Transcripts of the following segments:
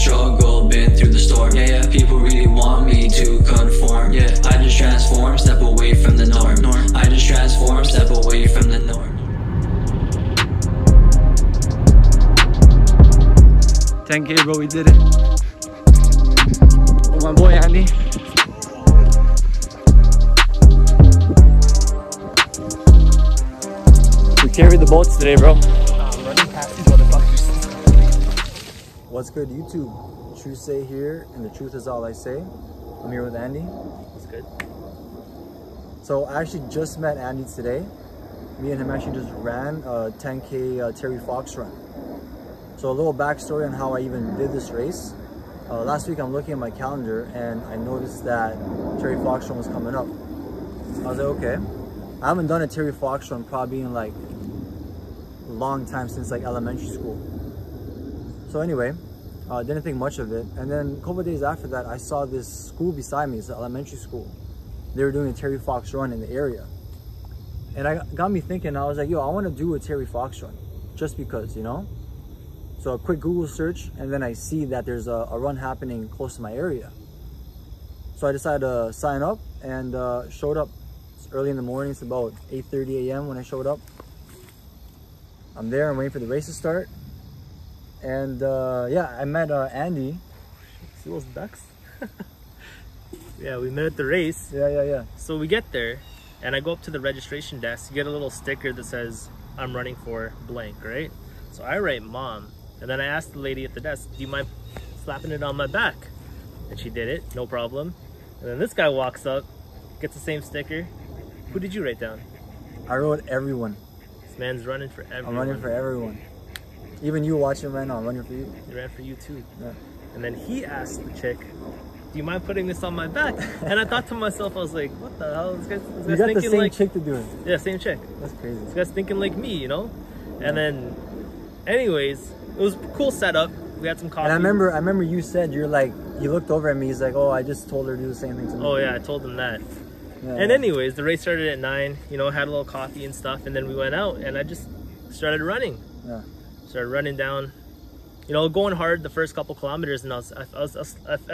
struggle, been through the storm. Yeah, people really want me to conform. Yeah, I just transform, step away from the norm. I just transform, step away from the norm. 10K, bro, we did it. Oh, my boy Andy. We carried the boats today, bro. I'm running past these motherfuckers. What's good, YouTube? Truth Say here, and the truth is all I say. I'm here with Andy. What's good? So I actually just met Andy today. Me and him actually just ran a 10K Terry Fox run. So a little backstory on how I even did this race. Last week I'm looking at my calendar and I noticed that Terry Fox run was coming up. I was like, okay. I haven't done a Terry Fox run probably in like a long time, since like elementary school. So anyway, didn't think much of it. And then a couple of days after that, I saw this school beside me. It's an elementary school. They were doing a Terry Fox run in the area. And I got me thinking, I was like, yo, I want to do a Terry Fox run just because, you know? So a quick Google search, and then I see that there's a run happening close to my area. So I decided to sign up and showed up. It's early in the morning. It's about 8:30 a.m. when I showed up. I'm there. I'm waiting for the race to start. And yeah, I met Andy. See those ducks? Yeah, we met at the race. Yeah. So we get there, and I go up to the registration desk. You get a little sticker that says, I'm running for blank, right? So I write mom. And then I asked the lady at the desk, do you mind slapping it on my back? And she did it, no problem. And then this guy walks up, gets the same sticker. Who did you write down? I wrote everyone. This man's running for everyone. I'm running for everyone. Even you watching right now, I'm running for you. He ran for you too. Yeah. And then he asked the chick, do you mind putting this on my back? And I thought to myself, I was like, what the hell? This guy's You got the same like, chick to do it. yeah, same chick. That's crazy. This guy's thinking like me, you know? And then, anyways, it was a cool setup. We had some coffee. And I remember you said, you're like, you looked over at me, he's like, oh, I just told her to do the same thing to me. Oh yeah, I told him that. Yeah, and anyways, the race started at 9, you know, had a little coffee and stuff, and then we went out and I just started running. Yeah. Started running down, you know, going hard the first couple kilometers, and I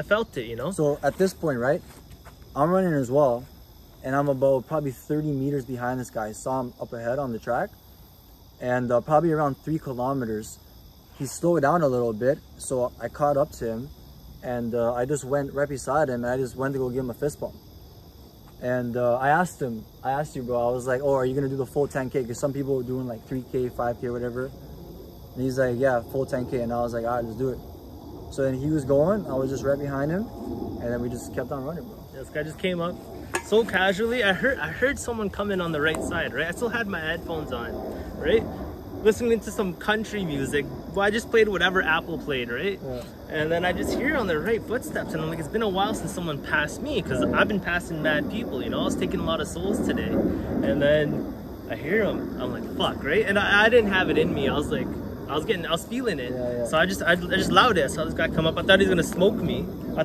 felt it, you know? So at this point, right, I'm running as well, and I'm about probably 30 meters behind this guy. I saw him up ahead on the track, and probably around 3 kilometers, he slowed down a little bit, so I caught up to him, and I just went right beside him, and I just went to go give him a fist bump. And I asked you, bro, I was like, oh, are you gonna do the full 10K? Because some people were doing like 3K, 5K, whatever. And he's like, yeah, full 10K. And I was like, all right, let's do it. So then he was going, I was just right behind him, and then we just kept on running, bro. This guy just came up so casually. I heard someone come in on the right side, right? I still had my headphones on, right? Listening to some country music. Well, I just played whatever Apple played, right? Yeah. And then I just hear on the right footsteps, and I'm like, it's been a while since someone passed me, because I've been passing mad people, you know? I was taking a lot of souls today. And then I hear him. I'm like, fuck, right? And I didn't have it in me. I was like, I was feeling it. Yeah. So I just loud it. I saw this guy come up. I thought he was gonna smoke me. And I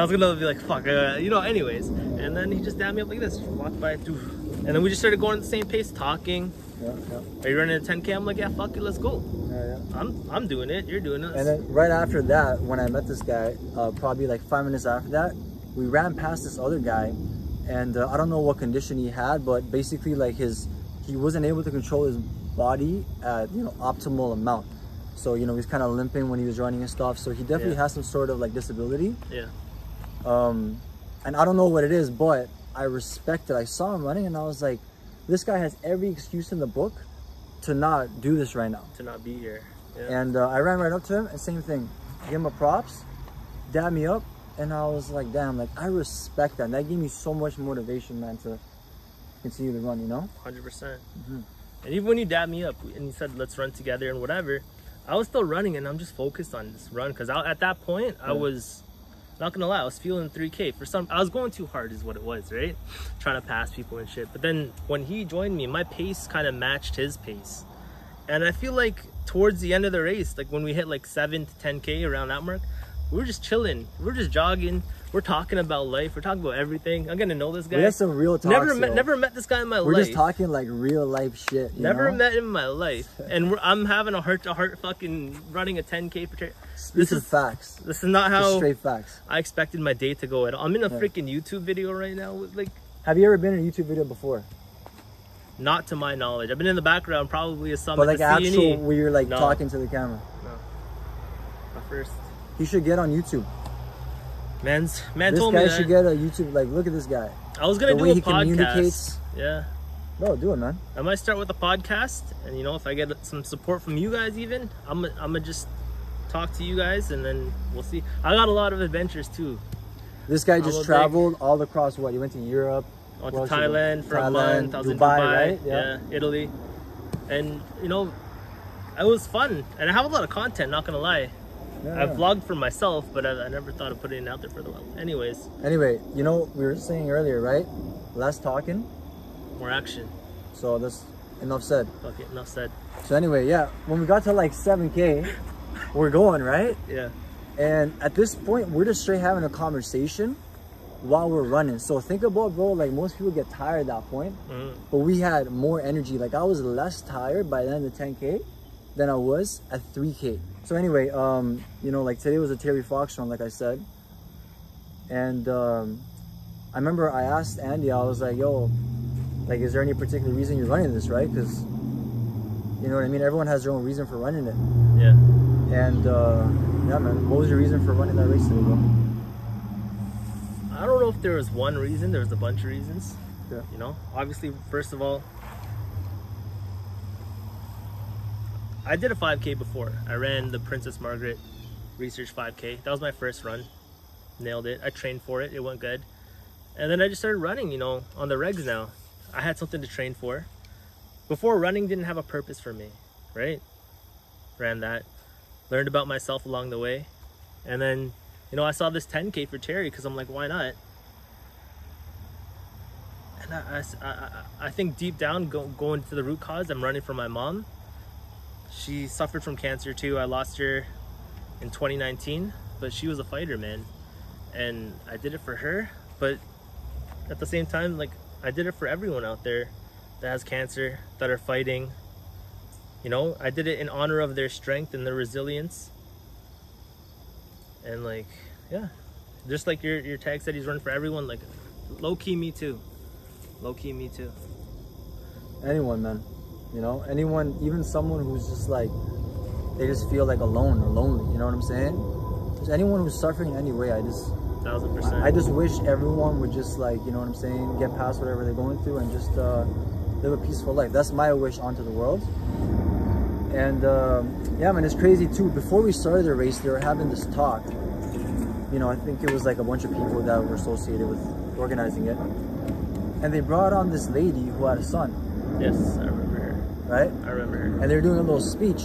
was gonna be like, fuck, you know, anyways. And then he just dabbed me up like this, walked by, and then we just started going at the same pace, talking. Yeah. Are you running a 10K? I'm like, yeah, fuck it, let's go. Yeah. I'm doing it, you're doing it. And then right after that, when I met this guy, probably like 5 minutes after that, we ran past this other guy, and I don't know what condition he had, but basically like he wasn't able to control his body at, you know, optimal amount. So, you know, he's kind of limping when he was running and stuff. So he definitely has some sort of like disability. Yeah. And I don't know what it is, but I respect it. I saw him running and I was like, this guy has every excuse in the book to not do this right now. To not be here. Yeah. And I ran right up to him and same thing. Give him a props, dab me up, and I was like, damn, like I respect that. And that gave me so much motivation, man, to continue to run, you know? 100%. And even when you dabbed me up and you said, let's run together and whatever, I was still running and I'm just focused on this run. Because at that point, I was, not gonna lie, I was feeling 3K. I was going too hard is what it was, right? Trying to pass people and shit. But then when he joined me, my pace kind of matched his pace. And I feel like towards the end of the race, like when we hit like 7 to 10K around that mark, We were just chilling. We're just jogging. We're talking about life. We're talking about everything. I'm getting to know this guy. We had some real talks. Never met this guy in my life. We're just talking like real life shit. Never met him in my life. And I'm having a heart-to-heart fucking running a 10K for charity. This is facts. This is not how just straight facts. I expected my day to go at all. I'm in a freaking YouTube video right now. Like, have you ever been in a YouTube video before? Not to my knowledge. I've been in the background probably as some. But like actual, CNE. where you're like talking to the camera. No. My first. He should get on YouTube. Man This told me guy that. should get a YouTube. Like, look at this guy. I was gonna The do way a he podcast. communicates. Yeah. Bro, do it, man. I might start with a podcast, and you know, if I get some support from you guys, even I'm gonna just talk to you guys, and then we'll see. I got a lot of adventures too. This guy just traveled all across. What? He went to Europe. I went to Thailand for a month. I was in Dubai, Dubai, right? Yeah, Italy, and you know, it was fun, and I have a lot of content. Not gonna lie. Yeah, I vlogged for myself, but I never thought of putting it out there for the world. Anyways. Anyway, you know, we were saying earlier, right? Less talking. More action. So that's enough said. Okay, enough said. So anyway, yeah, when we got to like 7K, we're going, right? Yeah. And at this point, we're just straight having a conversation while we're running. So think about, bro, like most people get tired at that point, but we had more energy. Like I was less tired by the end of 10K than I was at 3K. So anyway, you know, like today was a Terry Fox run, like I said. And I remember I asked Andy, I was like, yo, like, is there any particular reason you're running this, right? Because, you know what I mean? Everyone has their own reason for running it. Yeah. And yeah, man, what was your reason for running that race today, bro? I don't know if there was one reason. There was a bunch of reasons. Yeah. You know, obviously, first of all, I did a 5K before. I ran the Princess Margaret Research 5K. That was my first run. Nailed it. I trained for it. It went good. And then I just started running, you know, on the regs now. I had something to train for. Before, running didn't have a purpose for me, right? Ran that. Learned about myself along the way. And then, you know, I saw this 10K for Terry because I'm like, why not? And I think deep down, going to the root cause, I'm running for my mom. She suffered from cancer too. I lost her in 2019, but she was a fighter, man. And I did it for her, but at the same time, like, I did it for everyone out there that has cancer, that are fighting. You know, I did it in honor of their strength and their resilience. And like, yeah, just like your tag said, he's running for everyone. Like, low-key me too. Low-key me too. Anyone, man. You know, anyone, even someone who's just like, they just feel like alone or lonely, you know what I'm saying? Just anyone who's suffering in any way, I just 1000%. I just wish everyone would just, like, you know what I'm saying, get past whatever they're going through and just live a peaceful life. That's my wish onto the world. And yeah, man, it's crazy too. Before we started the race, they were having this talk. You know, I think it was like a bunch of people that were associated with organizing it. And they brought on this lady who had a son. Yes, I remember her. Right? I remember her. And they were doing a little speech.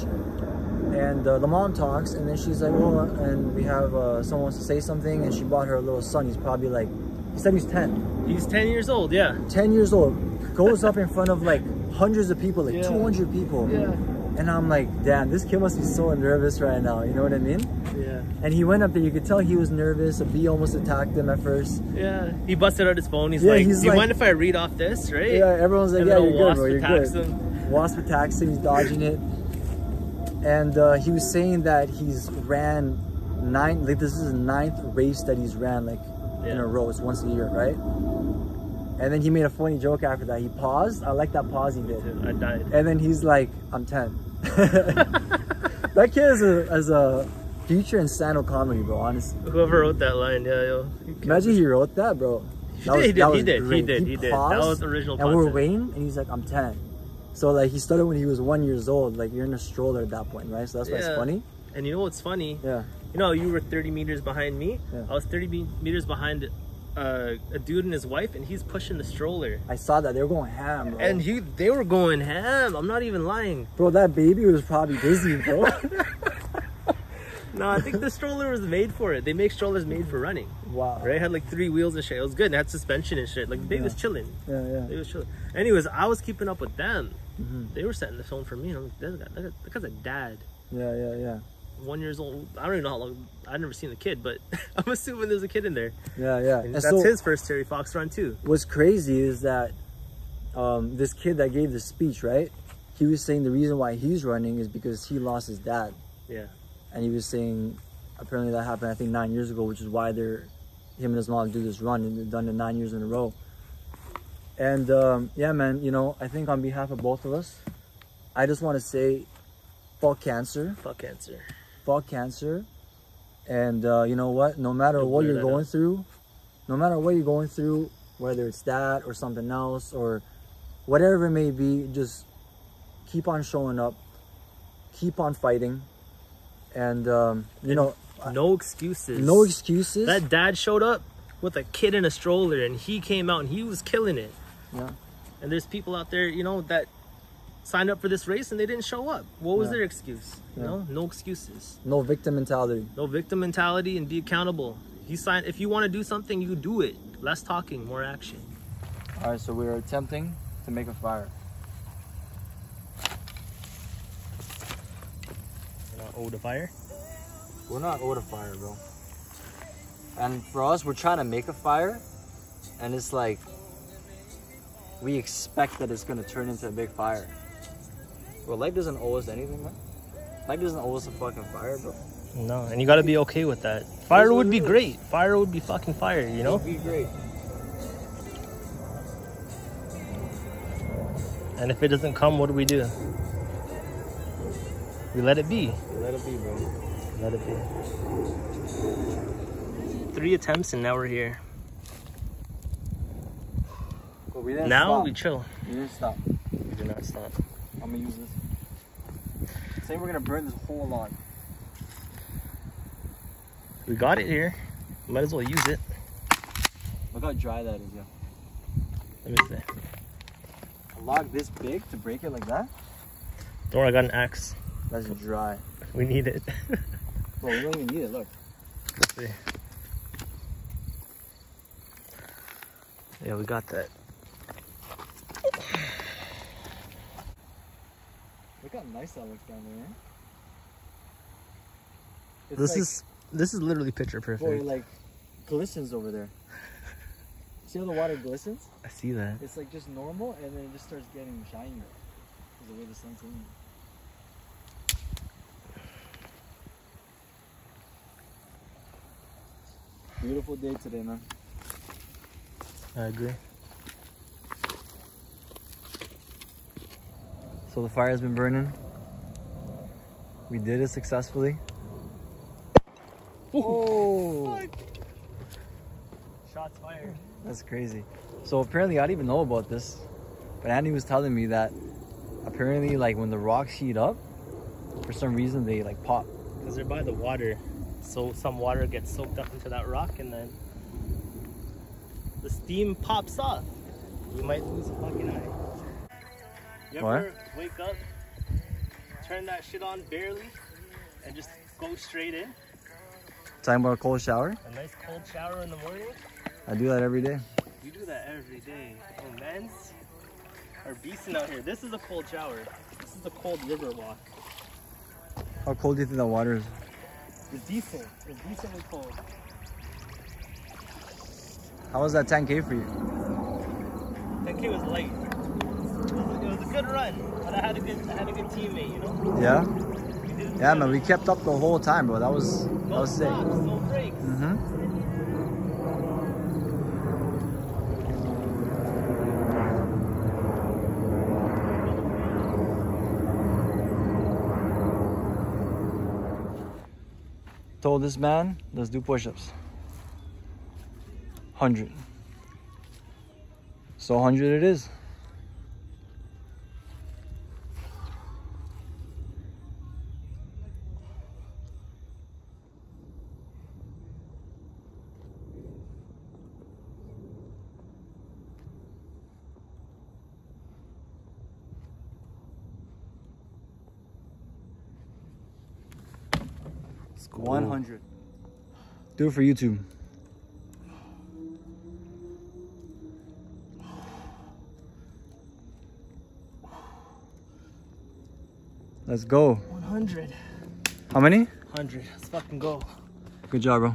And the mom talks, and then she's like, oh, and we have someone wants to say something, and she brought her little son. He's probably like, he said he's 10. He's 10 years old, yeah. 10 years old. Goes up in front of like hundreds of people, like 200 people. Yeah. And I'm like, damn, this kid must be so nervous right now. You know what I mean? Yeah. And he went up there. You could tell he was nervous. A bee almost attacked him at first. Yeah. He busted out his phone. He's Yeah, like, he's do you like- mind if I read off this, right? Yeah, everyone's like, And yeah, then a you're good, wasp bro. You're attacks good. him. Wasp attacks him. He's dodging it. And he was saying that he's ran like this is his 9th race that he's ran like in a row. It's once a year, right? And then he made a funny joke after that. He paused. I like that pause he did. I died. And then he's like, I'm 10. That kid is a future in stand-up comedy, bro, honestly. Whoever wrote that line, yeah, yo. Imagine he wrote that, bro. He did. Great. He did. That was original And we're content. waiting, and he's like, I'm 10. So like he started when he was 1 year old. Like you're in a stroller at that point, right? So that's why it's funny. And you know what's funny? Yeah. You know, you were 30 meters behind me. Yeah. I was 30 meters behind a dude and his wife, and he's pushing the stroller. I saw that. They were going ham, bro. And they were going ham. I'm not even lying. Bro, that baby was probably dizzy, bro. No, I think the stroller was made for it. They make strollers made for running. Wow. Right? It had like 3 wheels and shit. It was good. It had suspension and shit. Like the baby was chilling. Yeah, yeah. They was chilling. Anyways, I was keeping up with them. They were setting the tone for me. And I'm like, that guy's a dad. Yeah, yeah, yeah. 1 year old. I don't even know how long. I've never seen the kid, but I'm assuming there's a kid in there. Yeah, yeah. And And that's so his first Terry Fox run too. what's crazy is that this kid that gave the speech, right? He was saying the reason why he's running is because he lost his dad. Yeah. And he was saying apparently that happened, I think, 9 years ago, which is why him and his mom do this run, and they've done it 9 years in a row. And yeah, man, you know, I think on behalf of both of us, I just want to say, fuck cancer. Fuck cancer. Fuck cancer. And you know what? No matter You'll what clear you're that going up. through, no matter what you're going through, whether it's that or something else or whatever it may be, just keep on showing up, keep on fighting, and you know, No excuses. no excuses. That dad showed up with a kid in a stroller, and he came out and he was killing it. Yeah. And there's people out there, you know, that signed up for this race and they didn't show up. What was Yeah. their excuse? You Yeah. know, no excuses. No victim mentality. No victim mentality, and be accountable. If you want to do something, you do it. Less talking, more action. All right, so we're attempting to make a fire. You know, oh, the fire. We're not owed a fire, bro. And for us, we're trying to make a fire, and it's like we expect that it's gonna turn into a big fire. Bro, life doesn't owe us anything, man. Life doesn't owe us a fucking fire, bro. No, and you got to be okay with that. Fire would be great. Fire would be fucking fire, you know? It'd be great. And if it doesn't come, what do? We let it be. Let it be, bro. Let it be. 3 attempts and now we're here. But we didn't Now stop. we chill. We didn't stop. We do not stop. I'm gonna use this. Say we're gonna burn this whole log. We got it here. Might as well use it. Look how dry that is, yeah. Let me see. A log this big to break it like that? Don't worry, I got an axe. That's dry. We need it. Bro, we don't even need it, look. Let's see. Yeah, we got that. Look how nice that looks down there, man. It's This is literally picture Boy, perfect. it like glistens over there. See how the water glistens? I see that. It's like just normal, and then it just starts getting shinier because the way the sun's hitting it. Beautiful day today, man. I agree. So the fire has been burning. We did it successfully. Oh, Shots fired. that's crazy. So apparently, I didn't even know about this, but Andy was telling me that apparently, like when the rocks heat up, for some reason they like pop. Because they're by the water. So some water gets soaked up into that rock and then the steam pops off. You might lose a fucking eye. You What? ever wake up, turn that shit on barely, and just go straight in? Talking about a cold shower? A nice cold shower in the morning? I do that every day. You do that every day. Oh, men's are beasting out here. This is a cold shower. This is a cold river walk. How cold do you think that water is? It's decent. It's decently cold. How was that 10K for you? 10K was light. It was a good run, but I had a good teammate, you know? Yeah? We did it Yeah, man, together. we kept up the whole time, bro. That was No sick. stops, no breaks. Mm-hmm. Told this man, let's do push-ups. 100. So 100 it is. Let's go. 100. Do it for YouTube. Let's go. 100. How many? 100. Let's fucking go. Good job, bro.